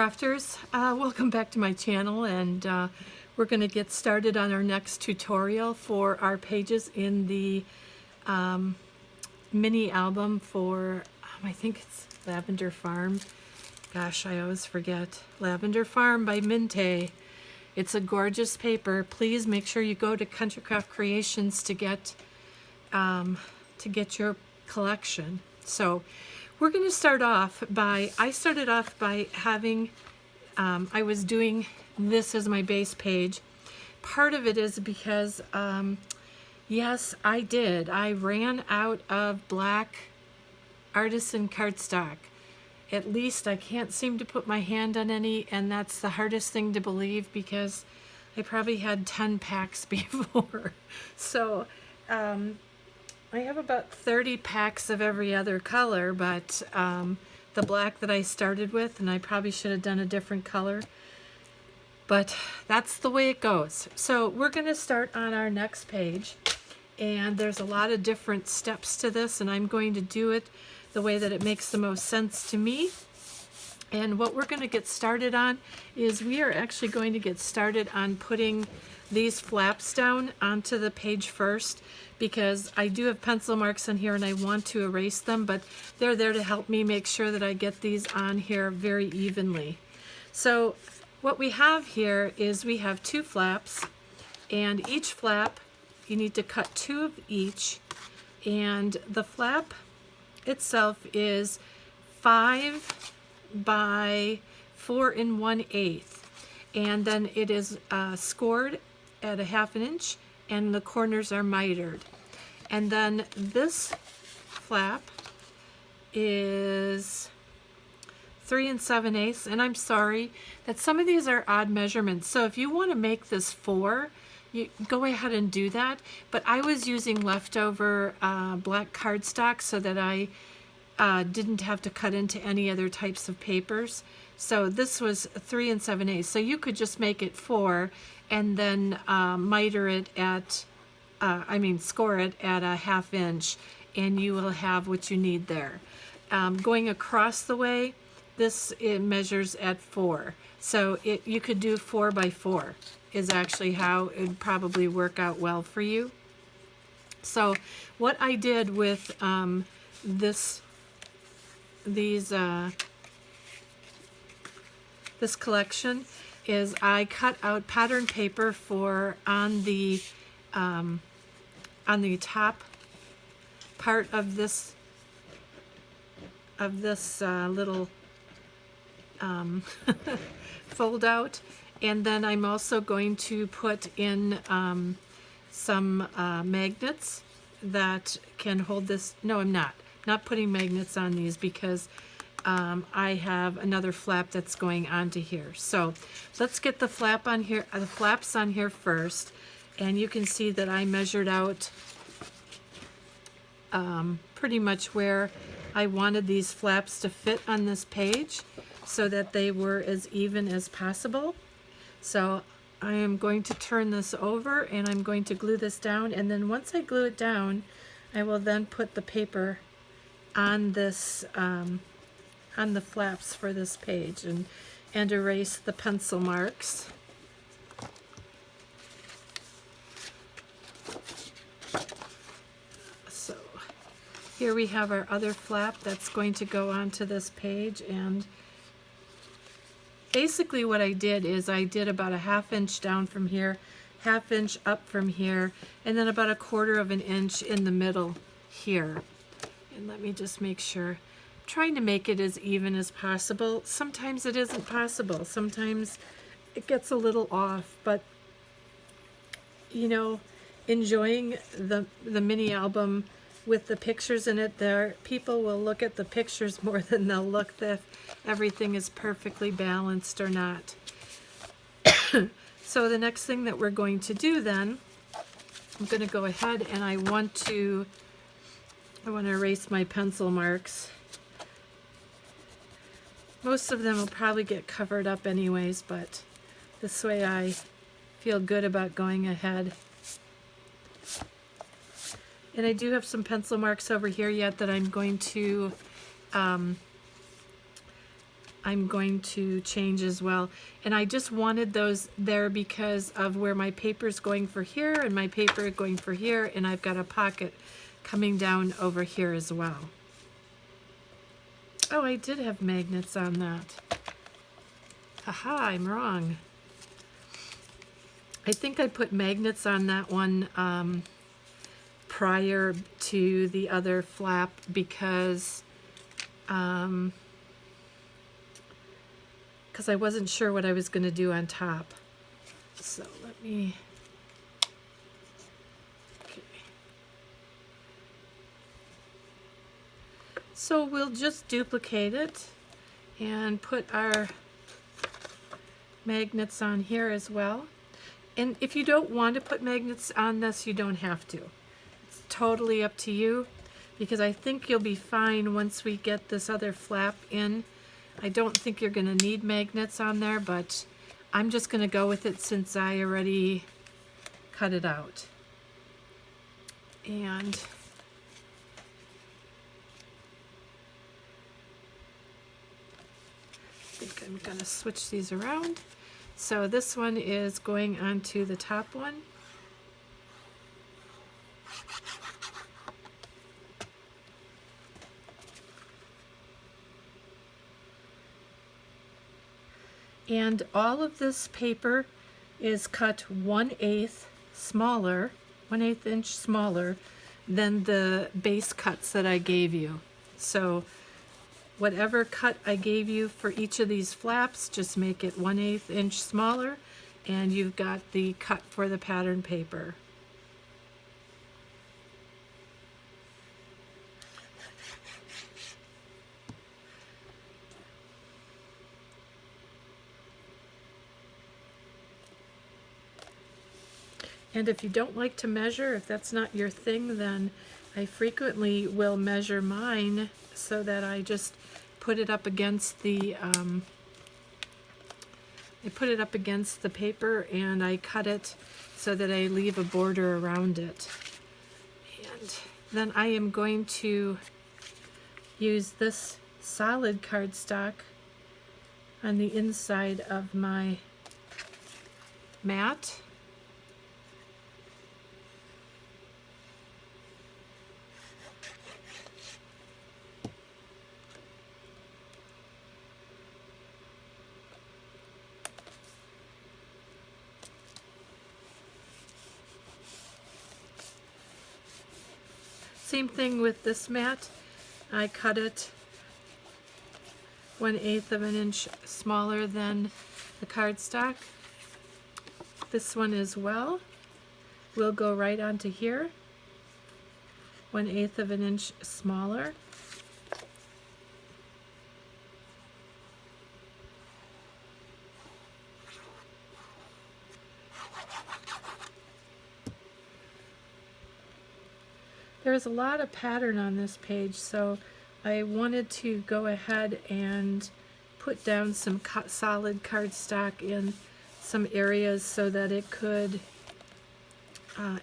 crafters, welcome back to my channel, and we're going to get started on our next tutorial for our pages in the mini album for I think it's Lavender Farm. Gosh, I always forget. Lavender Farm by Mintay. It's a gorgeous paper. Please make sure you go to Country Craft Creations to get your collection. So we're going to start off by, I started off by having, I was doing this as my base page. Part of it is because, yes, I did. I ran out of black Artisan cardstock. At least I can't seem to put my hand on any, and that's the hardest thing to believe because I probably had 10 packs before. So, I have about 30 packs of every other color, but the black that I started with, and I probably should have done a different color, but that's the way it goes. So we're going to start on our next page, and there's a lot of different steps to this, and I'm going to do it the way that it makes the most sense to me. And what we're going to get started on is we are actually going to get started on putting these flaps down onto the page first, because I do have pencil marks on here and I want to erase them, but they're there to help me make sure that I get these on here very evenly. So what we have here is we have two flaps, and each flap you need to cut two of each, and the flap itself is 5 by 4 1/8, and then it is scored at a 1/2 inch, and the corners are mitered. And then this flap is 3 7/8, and I'm sorry that some of these are odd measurements, so if you want to make this 4, you go ahead and do that, but I was using leftover black cardstock so that I didn't have to cut into any other types of papers. So this was 3 7/8, so you could just make it 4 and then miter it at score it at a 1/2 inch, and you will have what you need there. Going across the way, it measures at 4, so you could do 4 by 4 is actually how it would probably work out well for you. So what I did with this collection is I cut out pattern paper for on the top part of this little fold out, and then I'm also going to put in some magnets that can hold this. No, I'm not putting magnets on these because I have another flap that's going onto here. So let's get the flap on here, the flaps on here first, and you can see that I measured out pretty much where I wanted these flaps to fit on this page so that they were as even as possible. So I am going to turn this over and I'm going to glue this down, and then once I glue it down, I will then put the paper on this on the flaps for this page and erase the pencil marks. So here we have our other flap that's going to go onto this page, and basically what I did is I did about a 1/2 inch down from here, 1/2 inch up from here, and then about 1/4 inch in the middle here. And let me just make sure. I'm trying to make it as even as possible. Sometimes it isn't possible. Sometimes it gets a little off, but you know, enjoying the mini album with the pictures in it, there people will look at the pictures more than they'll look if everything is perfectly balanced or not. So the next thing that we're going to do then, I'm going to go ahead and I want to erase my pencil marks. Most of them will probably get covered up anyways, but this way I feel good about going ahead. And I do have some pencil marks over here yet that I'm going to I'm going to change as well. And I just wanted those there because of where my paper's going for here and my paper going for here, and I've got a pocket coming down over here as well. Oh, I did have magnets on that. Haha, I'm wrong. I think I put magnets on that one prior to the other flap because I wasn't sure what I was going to do on top. So let me... Okay. So we'll just duplicate it and put our magnets on here as well. And if you don't want to put magnets on this, you don't have to. It's totally up to you, because I think you'll be fine once we get this other flap in. I don't think you're going to need magnets on there, but I'm just going to go with it since I already cut it out. And I think I'm going to switch these around. So this one is going onto the top one. And all of this paper is cut 1/8 smaller, 1/8 inch smaller than the base cuts that I gave you. So whatever cut I gave you for each of these flaps, just make it 1/8 inch smaller, and you've got the cut for the pattern paper. And if you don't like to measure, if that's not your thing, then I frequently will measure mine so that I just put it up against the paper and I cut it so that I leave a border around it. And then I am going to use this solid cardstock on the inside of my mat. Same thing with this mat. I cut it 1/8 of an inch smaller than the cardstock. This one as well will go right onto here, 1/8 of an inch smaller. There's a lot of pattern on this page, so I wanted to go ahead and put down some solid cardstock in some areas so that it could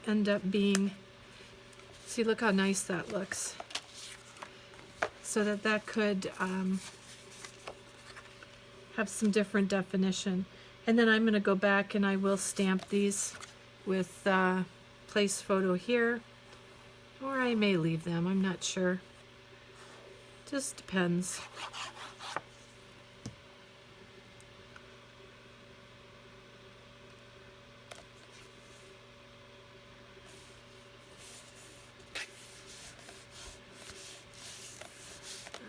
end up being, see, look how nice that looks, so that that could have some different definition. And then I'm going to go back and I will stamp these with place photo here. Or I may leave them, I'm not sure. Just depends.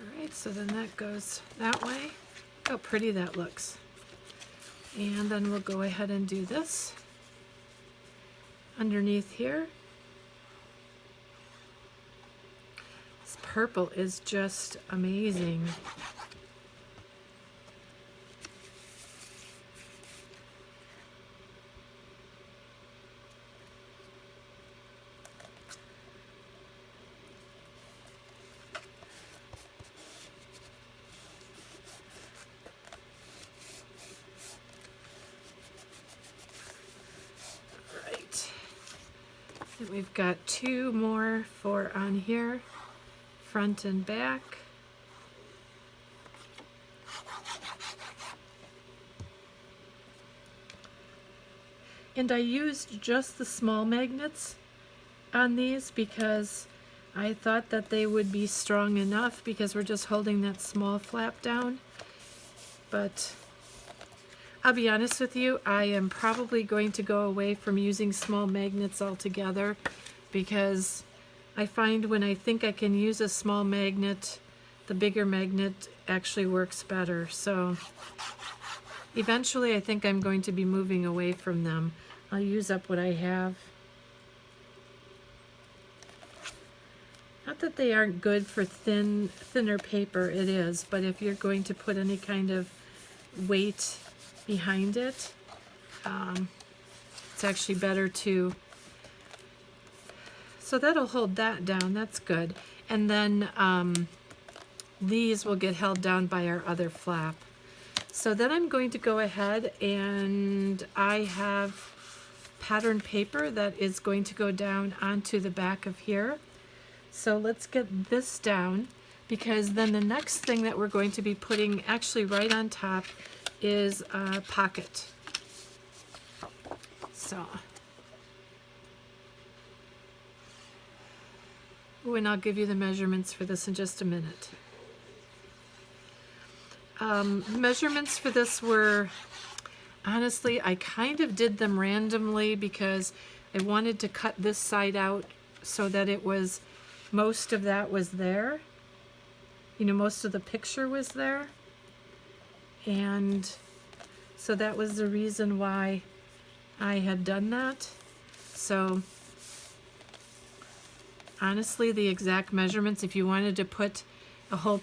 Alright, so then that goes that way. Look how pretty that looks. And then we'll go ahead and do this underneath here. Purple is just amazing. Right. And we've got two more for on here. Front and back. And I used just the small magnets on these because I thought that they would be strong enough because we're just holding that small flap down. But I'll be honest with you, I am probably going to go away from using small magnets altogether because I find when I think I can use a small magnet, the bigger magnet actually works better. So eventually I think I'm going to be moving away from them. I'll use up what I have. Not that they aren't good for thinner paper, it is, but if you're going to put any kind of weight behind it, it's actually better to, so that'll hold that down, that's good. And then these will get held down by our other flap. So then I'm going to go ahead and I have pattern paper that is going to go down onto the back of here. So let's get this down, because then the next thing that we're going to be putting actually right on top is a pocket. So, and I'll give you the measurements for this in just a minute. Measurements for this were, honestly, I kind of did them randomly because I wanted to cut this side out so that it was, most of that was there. You know, most of the picture was there. And so that was the reason why I had done that. So honestly, the exact measurements, if you wanted to put a whole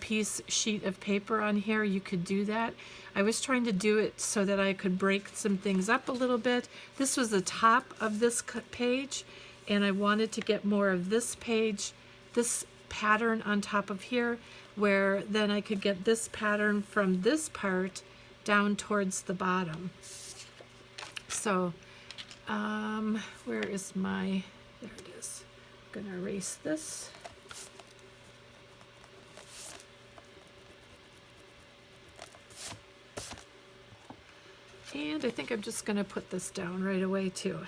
sheet of paper on here, you could do that. I was trying to do it so that I could break some things up a little bit. This was the top of this page, and I wanted to get more of this page, this pattern on top of here, where then I could get this pattern from this part down towards the bottom. So, where is my, there it is. I'm gonna erase this. And I think I'm just gonna put this down right away too.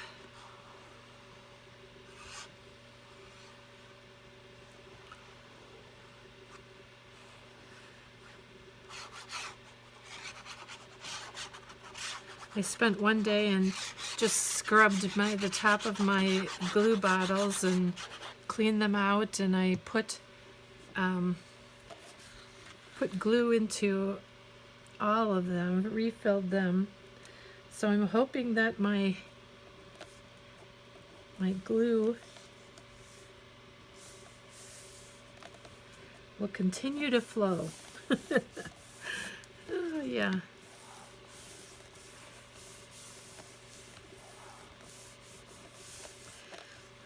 I spent one day and just scrubbed the top of my glue bottles and cleaned them out, and I put glue into all of them, refilled them. So I'm hoping that my glue will continue to flow. Oh, yeah.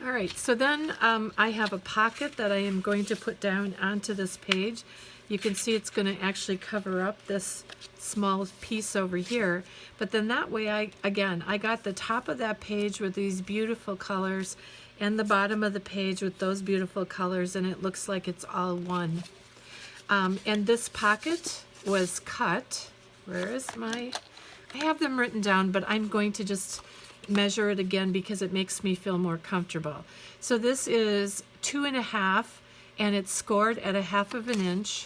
All right, so then I have a pocket that I am going to put down onto this page. You can see it's going to actually cover up this small piece over here, but then that way I got the top of that page with these beautiful colors and the bottom of the page with those beautiful colors, and it looks like it's all one. And this pocket was cut. Where is my, I have them written down, but I'm going to just measure it again because it makes me feel more comfortable. So this is 2.5, and it's scored at 1/2 of an inch.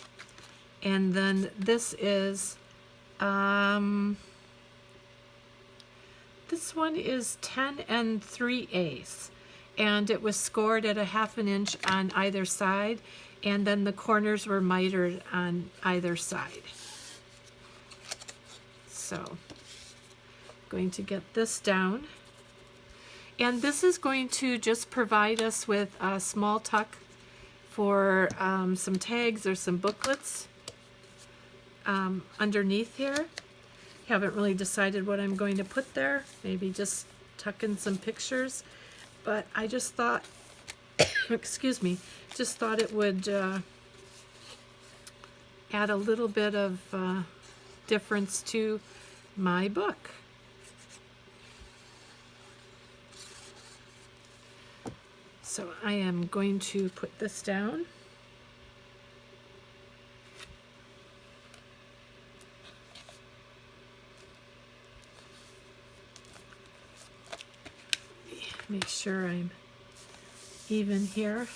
And then this is, this one is 10 3/8, and it was scored at 1/2 an inch on either side, and then the corners were mitered on either side. So, going to get this down, and this is going to just provide us with a small tuck for some tags or some booklets underneath here. Haven't really decided what I'm going to put there. Maybe just tuck in some pictures, but I just thought excuse me, just thought it would add a little bit of difference to my book. So I am going to put this down. Make sure I'm even here.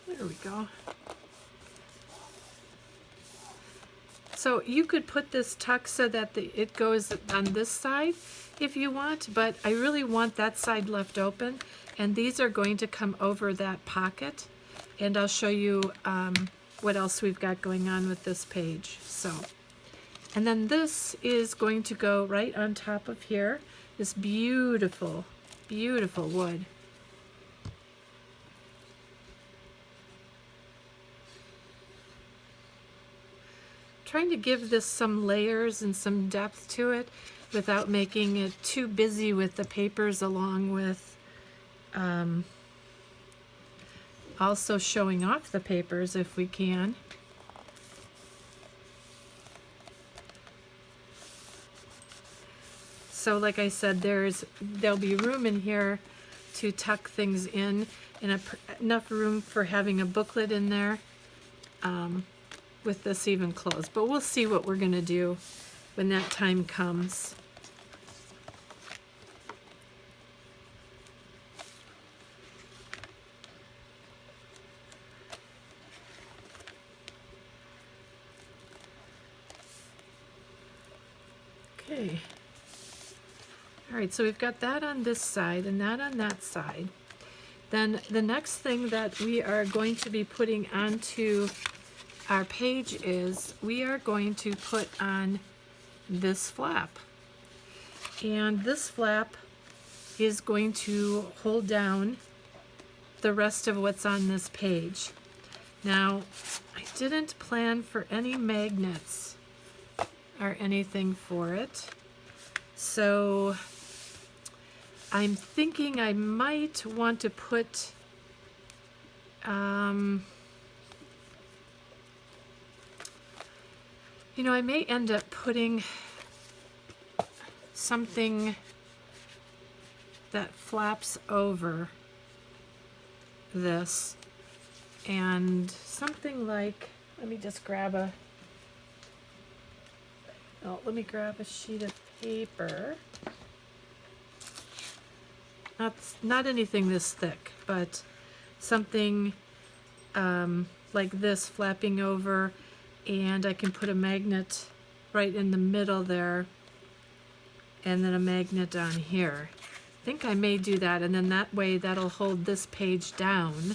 There we go. So you could put this tuck so that it goes on this side if you want, but I really want that side left open, and these are going to come over that pocket, and I'll show you what else we've got going on with this page. So, and then this is going to go right on top of here, this beautiful, beautiful wood. Trying to give this some layers and some depth to it without making it too busy with the papers, along with also showing off the papers if we can. So like I said, there'll be room in here to tuck things in, and enough room for having a booklet in there. With this even closed, but we'll see what we're going to do when that time comes. Okay. All right, so we've got that on this side and that on that side. Then the next thing that we are going to be putting onto our page is we are going to put on this flap, and this flap is going to hold down the rest of what's on this page. Now, I didn't plan for any magnets or anything for it, so I'm thinking I might want to put you know, I may end up putting something that flaps over this, and something like, let me grab a sheet of paper. Not anything this thick, but something like this flapping over, and I can put a magnet right in the middle there, and then a magnet on here. I think I may do that, and then that way that'll hold this page down,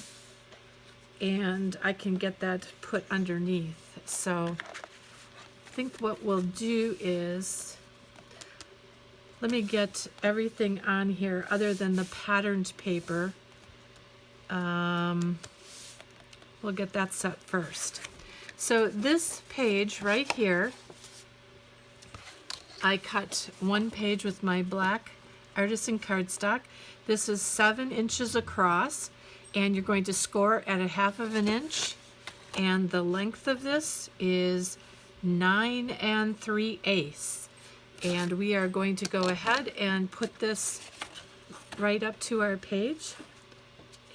and I can get that put underneath. So I think what we'll do is, let me get everything on here other than the patterned paper. We'll get that set first. So this page right here, I cut one page with my black Artisan cardstock. This is 7 inches across, and you're going to score at 1/2 inch, and the length of this is 9 3/8. And we are going to go ahead and put this right up to our page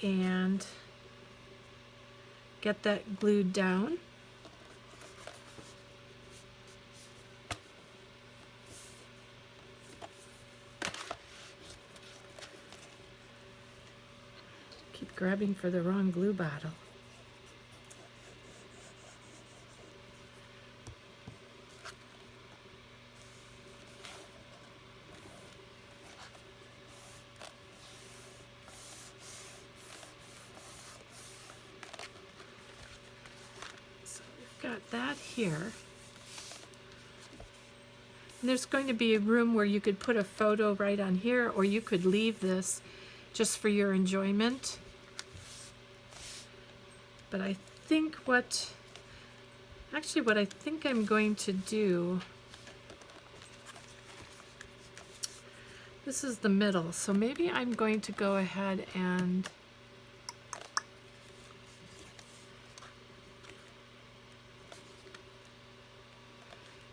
and get that glued down. Keep grabbing for the wrong glue bottle. Got that here. And there's going to be a room where you could put a photo right on here, or you could leave this just for your enjoyment. But I think what I think I'm going to do, this is the middle, so maybe I'm going to go ahead and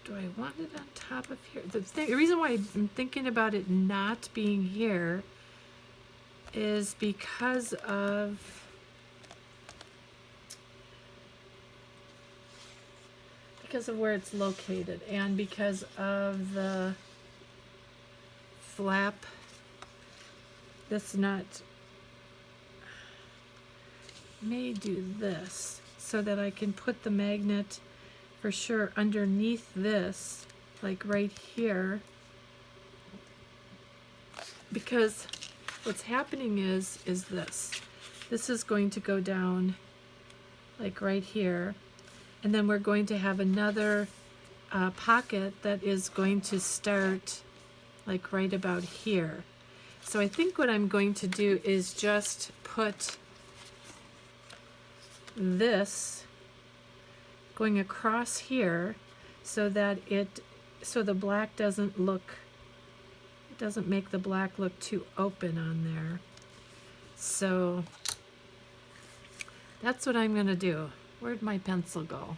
do I want it on top of here? The reason why I'm thinking about it not being here is because of because of where it's located and because of the flap. This nut may do this so that I can put the magnet for sure underneath this, like right here, because what's happening is this is going to go down like right here, and then we're going to have another pocket that is going to start like right about here. So I think what I'm going to do is just put this going across here so that the black doesn't make the black look too open on there. So that's what I'm going to do. Where'd my pencil go?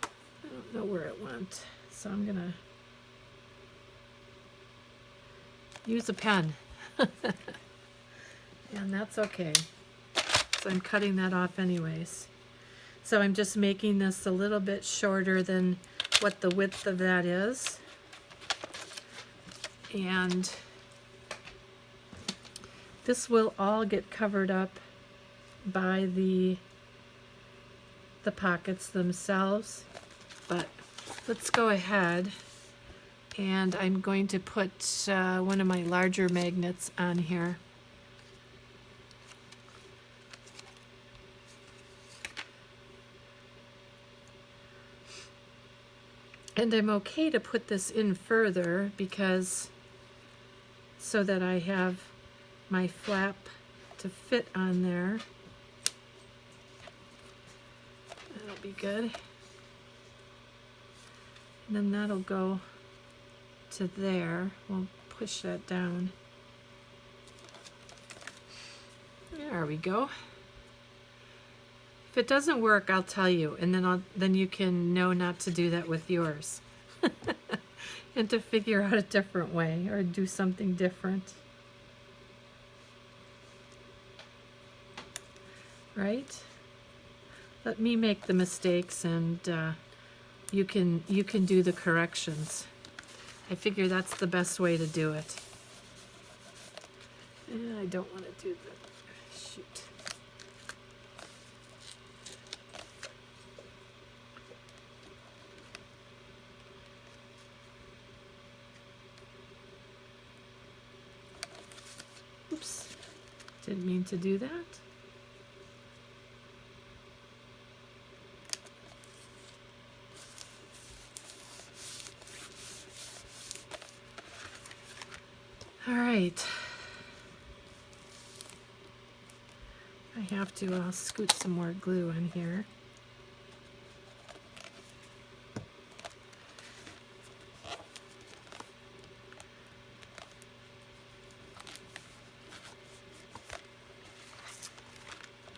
I don't know where it went. So I'm going to use a pen. And that's okay. So I'm cutting that off anyways. So I'm just making this a little bit shorter than what the width of that is. And this will all get covered up by the pockets themselves. But let's go ahead, and I'm going to put one of my larger magnets on here. And I'm okay to put this in further because so that I have my flap to fit on there. That'll be good. And then that'll go to there. We'll push that down. There we go. If it doesn't work, I'll tell you, and then you can know not to do that with yours. And to figure out a different way or do something different. Right? Let me make the mistakes, and you can do the corrections. I figure that's the best way to do it. And I don't want to do the shoot. Oops, didn't mean to do that. All right. I have to scoot some more glue in here.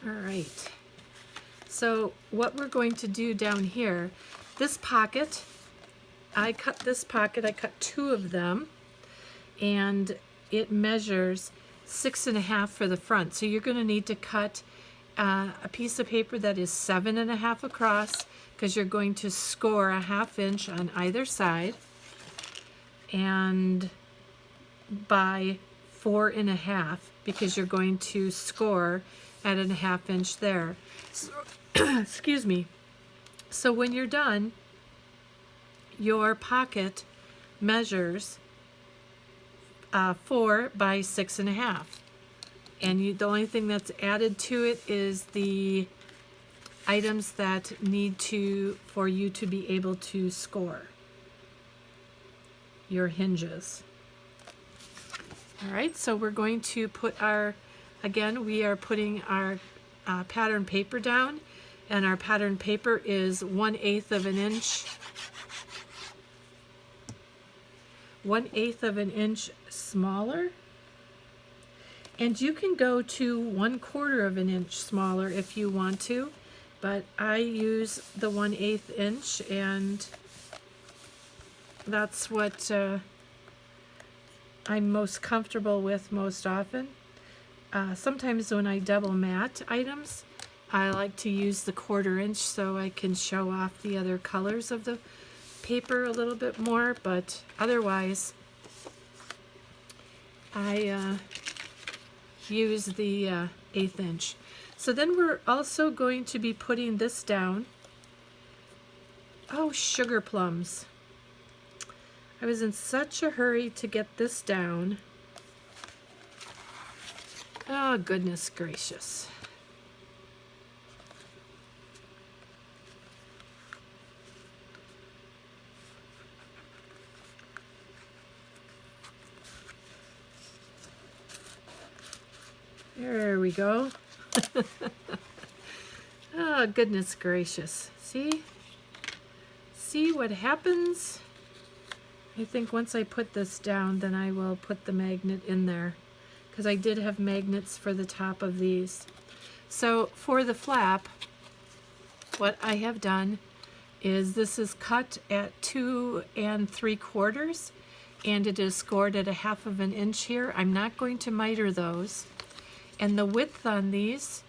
All right. So what we're going to do down here, this pocket, I cut two of them, and it measures 6.5 for the front. So you're going to need to cut a piece of paper that is 7.5 across, because you're going to score a 1/2 inch on either side, and by 4.5, because you're going to score at a 1/2 inch there. So, excuse me. So when you're done, your pocket measures 4 by 6.5, and the only thing that's added to it is the items that need for you to be able to score your hinges. All right, so we're going to put again, we are putting our pattern paper down, and our pattern paper is 1/8 of an inch. 1/8 of an inch smaller, and you can go to 1/4 of an inch smaller if you want to, but I use the 1/8 inch, and that's what I'm most comfortable with most often. Sometimes when I double mat items, I like to use the 1/4 inch so I can show off the other colors of the paper a little bit more, but otherwise I use the 1/8 inch. So then we're also going to be putting this down. Oh, sugar plums. I was in such a hurry to get this down. Oh, goodness gracious. There we go. Oh, goodness gracious. See? See what happens? I think once I put this down, then I will put the magnet in there, because I did have magnets for the top of these. So for the flap, what I have done is this is cut at 2 3/4, and it is scored at 1/2 inch here. I'm not going to miter those. And the width on these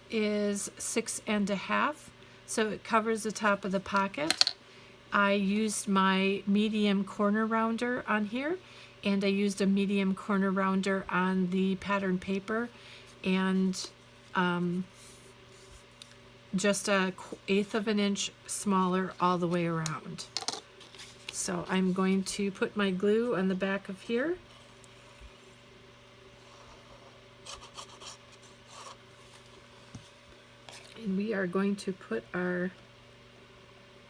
is 6 1/2, so it covers the top of the pocket. I used my medium corner rounder on here, and I used a medium corner rounder on the pattern paper, and just a 1/8 inch smaller all the way around. So I'm going to put my glue on the back of here. And we are going to put our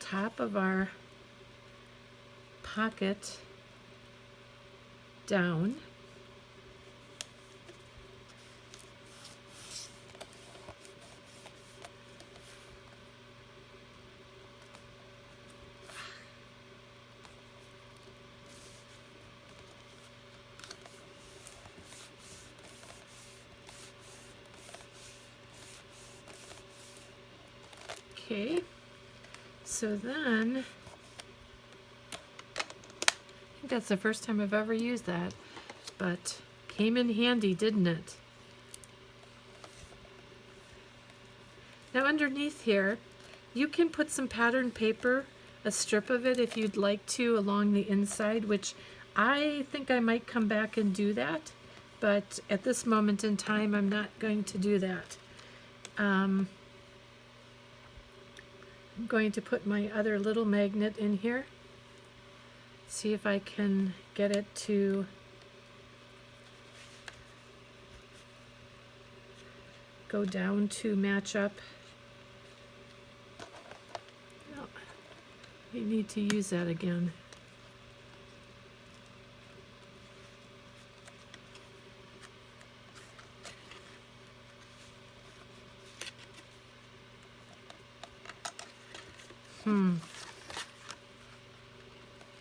top of our pocket down. Okay, so then, I think that's the first time I've ever used that, but came in handy, didn't it? Now underneath here, you can put some pattern paper, a strip of it if you'd like to, along the inside, which I think I might come back and do that, but at this moment in time, I'm not going to do that. I'm going to put my other little magnet in here. See if I can get it to go down to match up. Oh, you need to use that again.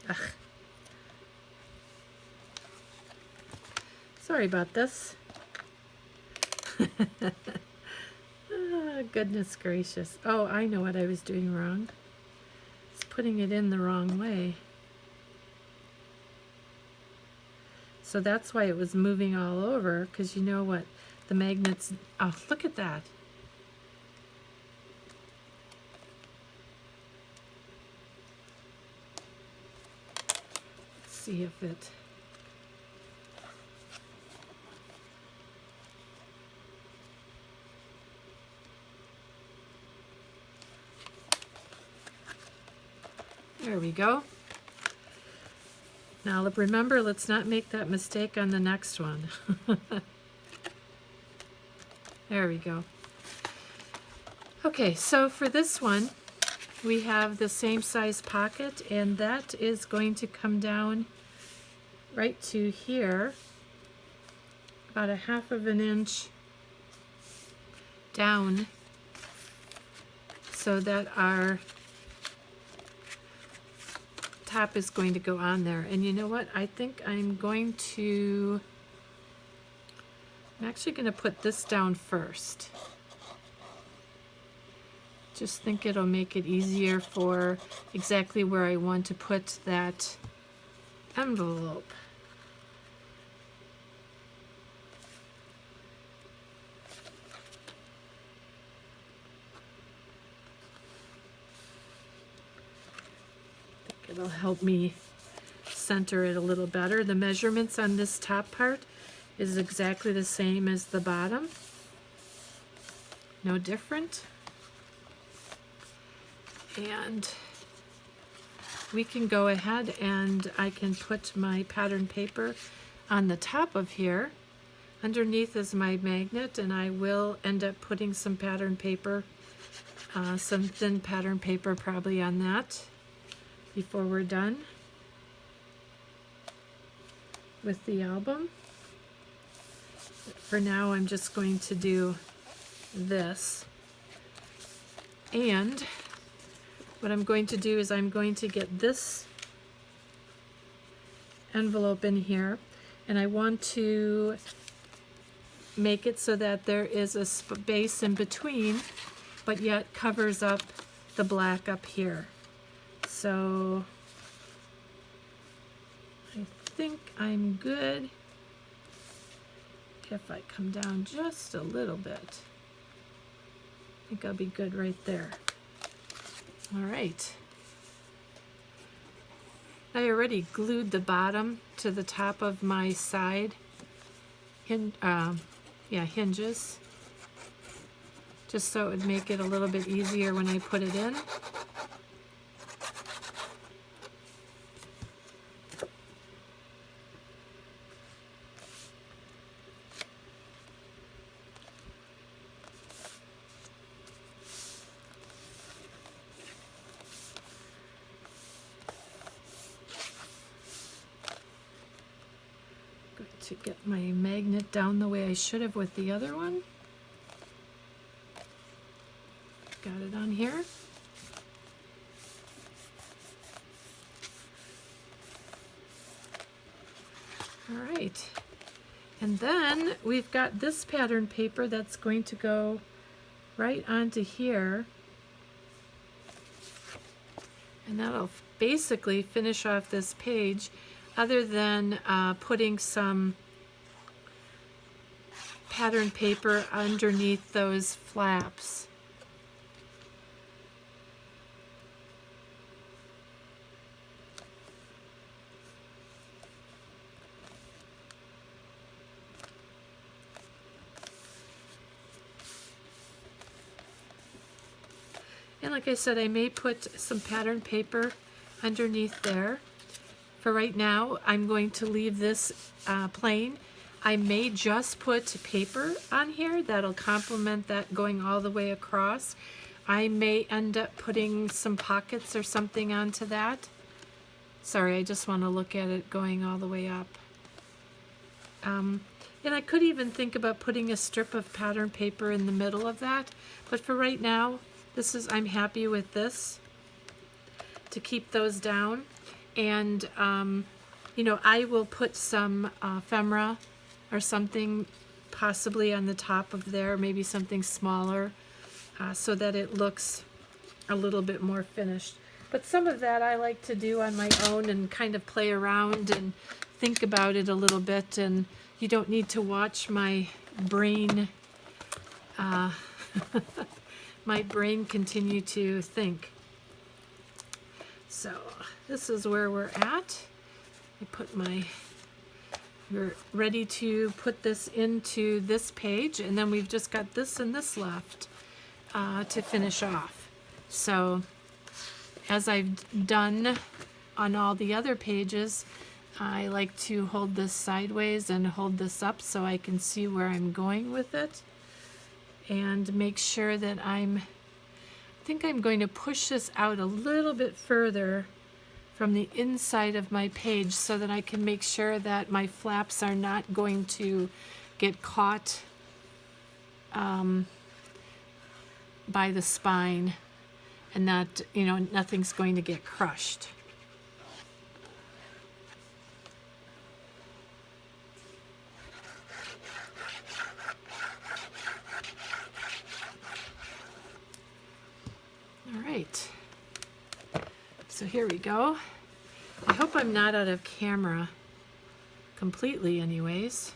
Ugh. Sorry about this. Oh, goodness gracious. Oh, I know what I was doing wrong. I was putting it in the wrong way. So that's why it was moving all over, because you know what? The magnets, oh, look at that. Let's see if it... There we go. Now remember, let's not make that mistake on the next one. There we go. Okay, so for this one, we have the same size pocket, and that is going to come down right to here, about 1/2 inch down, so that our top is going to go on there. And you know what? I think I'm actually going to put this down first. Just think it'll make it easier for exactly where I want to put that envelope. It'll help me center it a little better. The measurements on this top part is exactly the same as the bottom. No different. And we can go ahead and I can put my pattern paper on the top of here. Underneath is my magnet, and I will end up putting some pattern paper, some thin pattern paper probably on that before we're done with the album. For now, I'm just going to do this. And what I'm going to do is I'm going to get this envelope in here, and I want to make it so that there is a space in between, but yet covers up the black up here. So I think I'm good if I come down just a little bit. I think I'll be good right there. All right. I already glued the bottom to the top of my side hinges, just so it would make it a little bit easier when I put it in. To get my magnet down the way I should have with the other one. Got it on here. All right. And then we've got this pattern paper that's going to go right onto here. And that'll basically finish off this page, other than putting some pattern paper underneath those flaps. And like I said, I may put some pattern paper underneath there. For right now, I'm going to leave this plain. I may just put paper on here that'll complement that going all the way across. I may end up putting some pockets or something onto that. Sorry, I just want to look at it going all the way up. And I could even think about putting a strip of pattern paper in the middle of that. But for right now, I'm happy with this to keep those down. And, you know, I will put some ephemera or something possibly on the top of there, maybe something smaller, so that it looks a little bit more finished. But some of that I like to do on my own and kind of play around and think about it a little bit, and you don't need to watch my brain my brain continue to think. So this is where we're at. We're ready to put this into this page, and then we've just got this and this left to finish off. So as I've done on all the other pages, I like to hold this sideways and hold this up so I can see where I'm going with it, and make sure that I think I'm going to push this out a little bit further from the inside of my page so that I can make sure that my flaps are not going to get caught by the spine, and that, you know, nothing's going to get crushed. All right. So here we go. I hope I'm not out of camera completely anyways.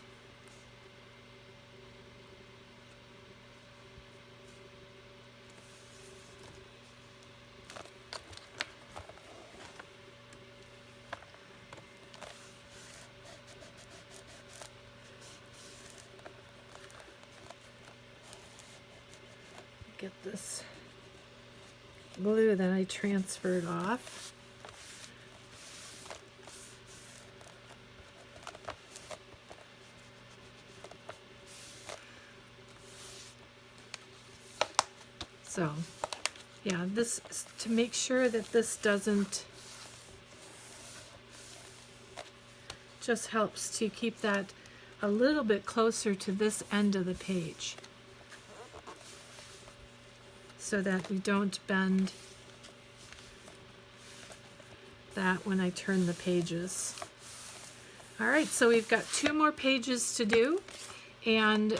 get this glue that I transferred off. So, yeah, this to make sure that this doesn't, just helps to keep that a little bit closer to this end of the page so that we don't bend that when I turn the pages. All right, so we've got 2 more pages to do, and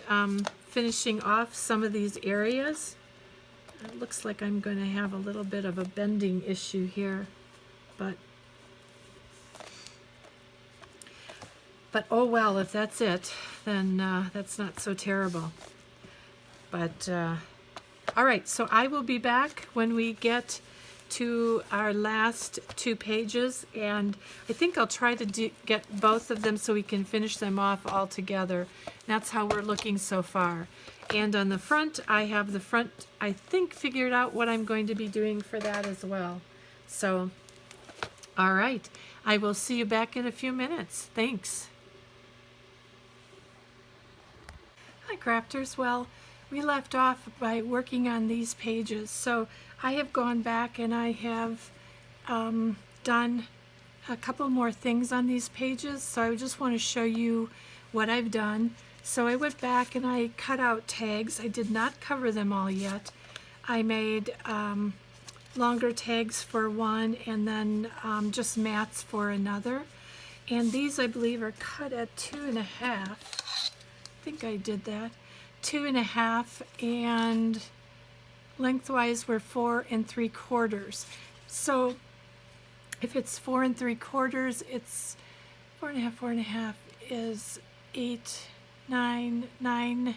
finishing off some of these areas. It looks like I'm going to have a little bit of a bending issue here, but oh well, if that's it, then that's not so terrible. But all right, so I will be back when we get to our last 2 pages, and I think I'll try to get both of them so we can finish them off all together. That's how we're looking so far. And on the front, I have the front, I think, figured out what I'm going to be doing for that as well. So, all right, I will see you back in a few minutes. Thanks. Hi, crafters. Well, we left off by working on these pages. So I have gone back and I have done a couple more things on these pages. So I just want to show you what I've done. So I went back and I cut out tags. I did not cover them all yet. I made longer tags for one and then just mats for another. And these, I believe, are cut at 2.5. I think I did that. 2.5, and lengthwise we're 4 3/4. So if it's 4 3/4, it's 4.5, 4.5 is 8, 9, 9,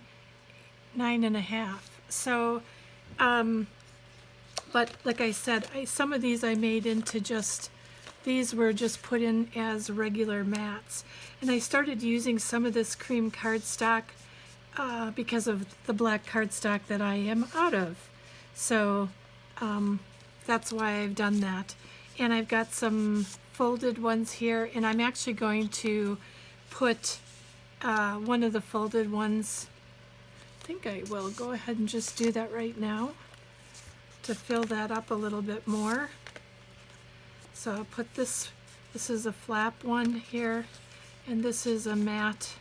9.5. So, but like I said, some of these I made into just, these were just put in as regular mats. And I started using some of this cream cardstock because of the black cardstock that I am out of. So that's why I've done that. And I've got some folded ones here, and I'm actually going to put one of the folded ones, I think I will go ahead and just do that right now to fill that up a little bit more. So I'll put this is a flap one here, and this is a mat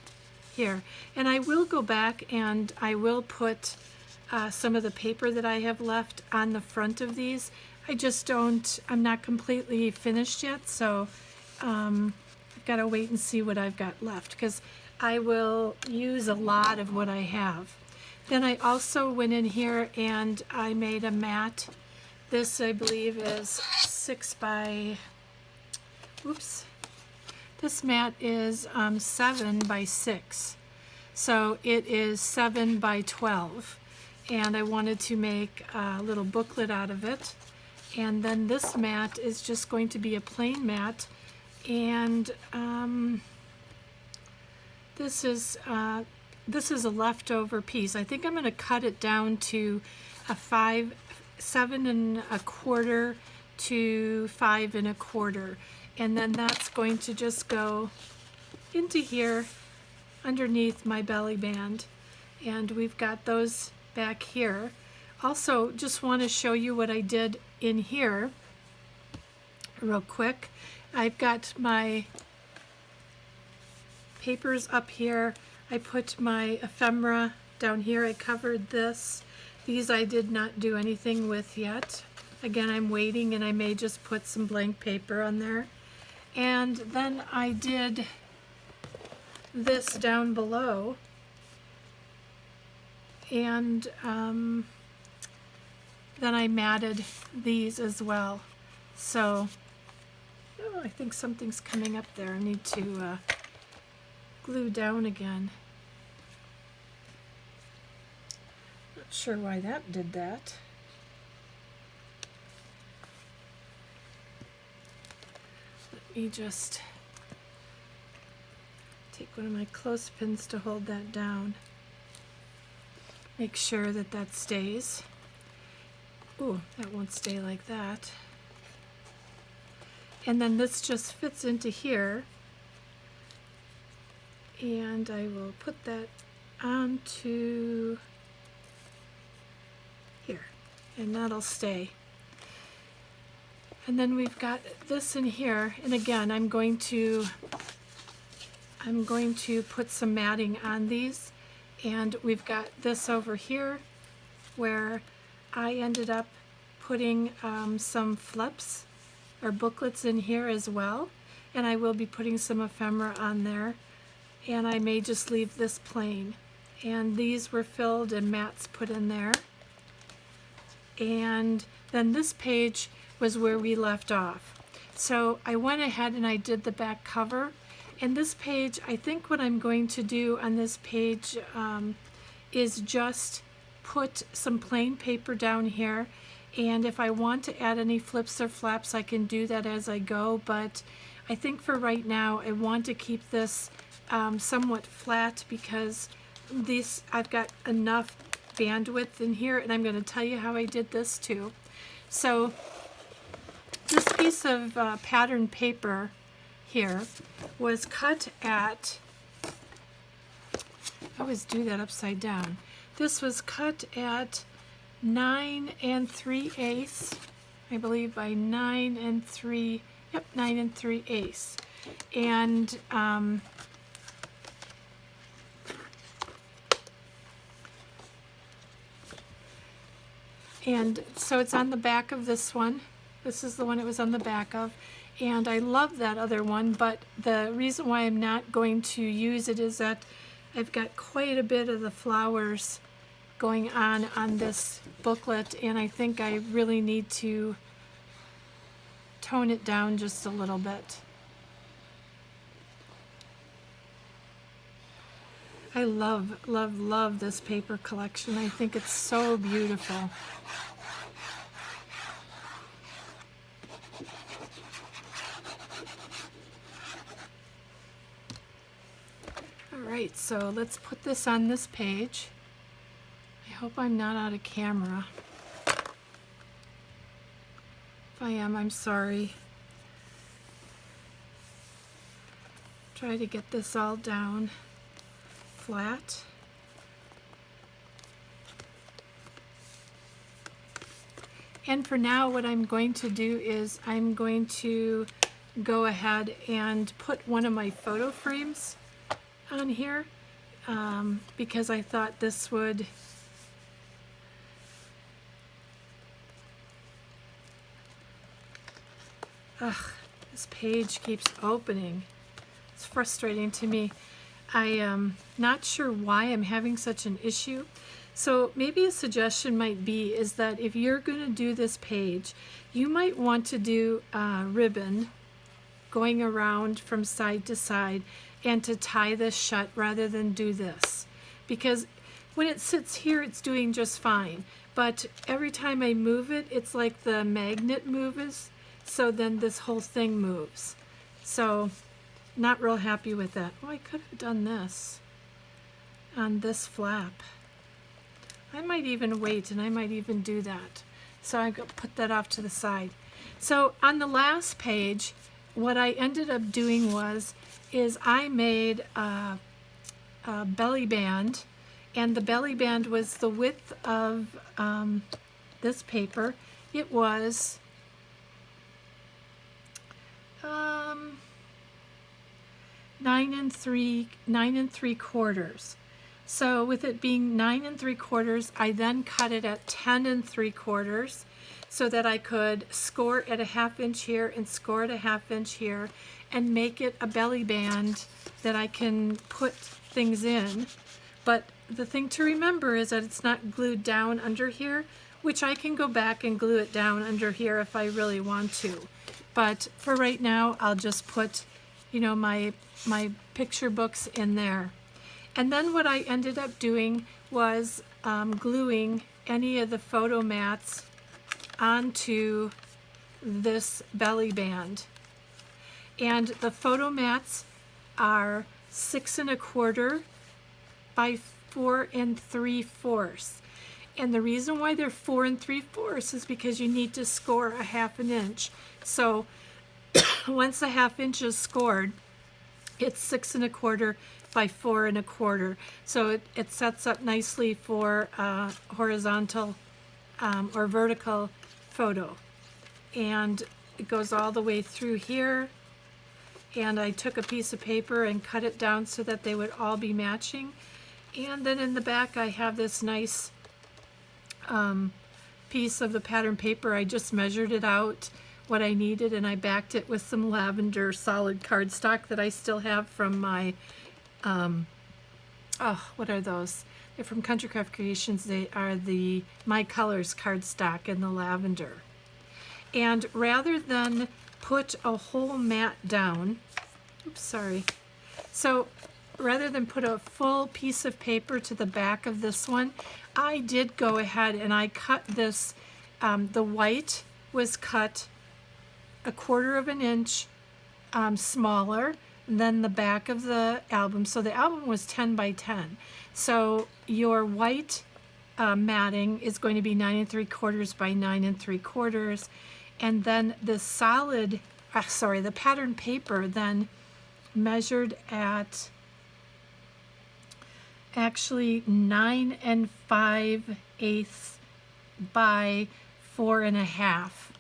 here. And I will go back and I will put some of the paper that I have left on the front of these. I'm not completely finished yet, so I've got to wait and see what I've got left, because I will use a lot of what I have. Then I also went in here and I made a mat. This, I believe, is 6 by, oops. This mat is 7 by 6. So it is 7 by 12. And I wanted to make a little booklet out of it. And then this mat is just going to be a plain mat. And this is a leftover piece. I think I'm going to cut it down to a 7 1/4 to 5 1/4, and then that's going to just go into here underneath my belly band, and we've got those back here. Also, just want to show you what I did in here real quick. I've got my papers up here. I put my ephemera down here. I covered this. These I did not do anything with yet. Again, I'm waiting, and I may just put some blank paper on there. And then I did this down below. And then I matted these as well. So, oh, I think something's coming up there. I need to glue down again. Not sure why that did that. Let me just take one of my clothespins to hold that down. Make sure that that stays. Ooh, that won't stay like that. And then this just fits into here. And I will put that onto here, and that'll stay. And then we've got this in here, and again, I'm going to put some matting on these, and we've got this over here where I ended up putting some flips or booklets in here as well, and I will be putting some ephemera on there, and I may just leave this plain. And these were filled and mats put in there. And then this page was where we left off. So I went ahead and I did the back cover. And this page, I think what I'm going to do on this page is just put some plain paper down here. And if I want to add any flips or flaps, I can do that as I go. But I think for right now, I want to keep this somewhat flat because I've got enough bandwidth in here, and I'm going to tell you how I did this too. So this piece of pattern paper here was cut at, I always do that upside down. This was cut at 9 3/8, I believe, by 9 3, yep, 9 3/8. And so it's on the back of this one. This is the one it was on the back of. And I love that other one, but the reason why I'm not going to use it is that I've got quite a bit of the flowers going on this booklet, and I think I really need to tone it down just a little bit. I love, love, love this paper collection. I think it's so beautiful. All right, so let's put this on this page. I hope I'm not out of camera. If I am, I'm sorry. Try to get this all down flat. And for now, what I'm going to do is I'm going to go ahead and put one of my photo frames on here because I thought this would this page keeps opening. It's frustrating to me. I am not sure why I'm having such an issue. So maybe a suggestion might be is that if you're going to do this page, you might want to do ribbon going around from side to side and to tie this shut rather than do this. Because when it sits here, it's doing just fine. But every time I move it, it's like the magnet moves. So then this whole thing moves. So not real happy with that. Oh, I could have done this on this flap. I might even wait, and I might even do that. So I put that off to the side. So on the last page, what I ended up doing is I made a belly band, and the belly band was the width of this paper. It was 9 3/4. So with it being 9 3/4, I then cut it at 10 3/4 so that I could score at a 1/2 inch here and score at a 1/2 inch here and make it a belly band that I can put things in. But the thing to remember is that it's not glued down under here, which I can go back and glue it down under here if I really want to. But for right now, I'll just put, you know, my picture books in there. And then what I ended up doing was gluing any of the photo mats onto this belly band. And the photo mats are 6 1/4 by 4 3/4. And the reason why they're 4 3/4 is because you need to score a 1/2 inch. So once a 1/2 inch is scored, it's 6 1/4 by 4 1/4. So it sets up nicely for horizontal or vertical photo. And it goes all the way through here. And I took a piece of paper and cut it down so that they would all be matching. And then in the back I have this nice piece of the pattern paper. I just measured it out what I needed, and I backed it with some lavender solid cardstock that I still have from my what are those? They're from Country Craft Creations. They are the My Colors cardstock in the lavender. And rather than put a whole mat down, oops, sorry. So rather than put a full piece of paper to the back of this one, I did go ahead and I cut this, the white was cut 1/4 inch smaller than the back of the album. So the album was 10 by 10. So your white matting is going to be 9 3/4 by 9 3/4. And then the solid, the pattern paper then measured at actually 9 5/8 by 4 1/2,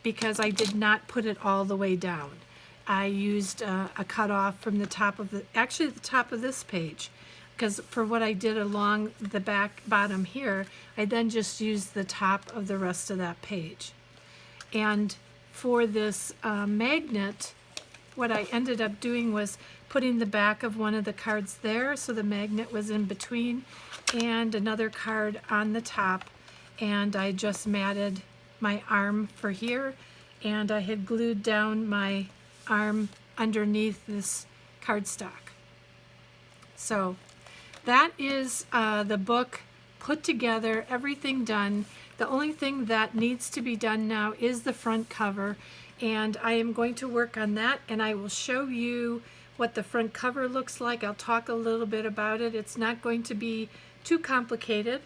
because I did not put it all the way down. I used a cutoff from the top of the top of this page, because for what I did along the bottom here, I then just used the top of the rest of that page. And for this magnet, what I ended up doing was putting the back of one of the cards there, so the magnet was in between, and another card on the top, and I just matted my arm for here, and I had glued down my arm underneath this cardstock. So that is the book put together, everything done. The only thing that needs to be done now is the front cover, and I am going to work on that, and I will show you what the front cover looks like. I'll talk a little bit about it. It's not going to be too complicated.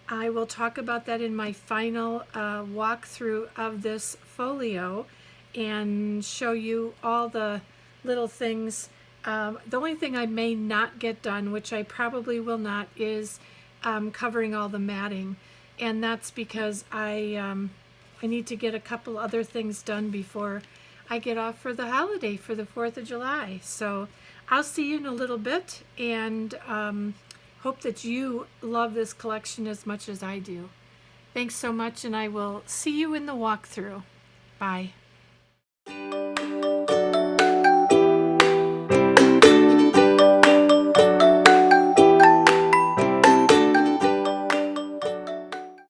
I will talk about that in my final walkthrough of this folio and show you all the little things. The only thing I may not get done, which I probably will not, is covering all the matting. And that's because I need to get a couple other things done before I get off for the holiday for the 4th of July. So I'll see you in a little bit, and hope that you love this collection as much as I do. Thanks so much, and I will see you in the walkthrough. Bye.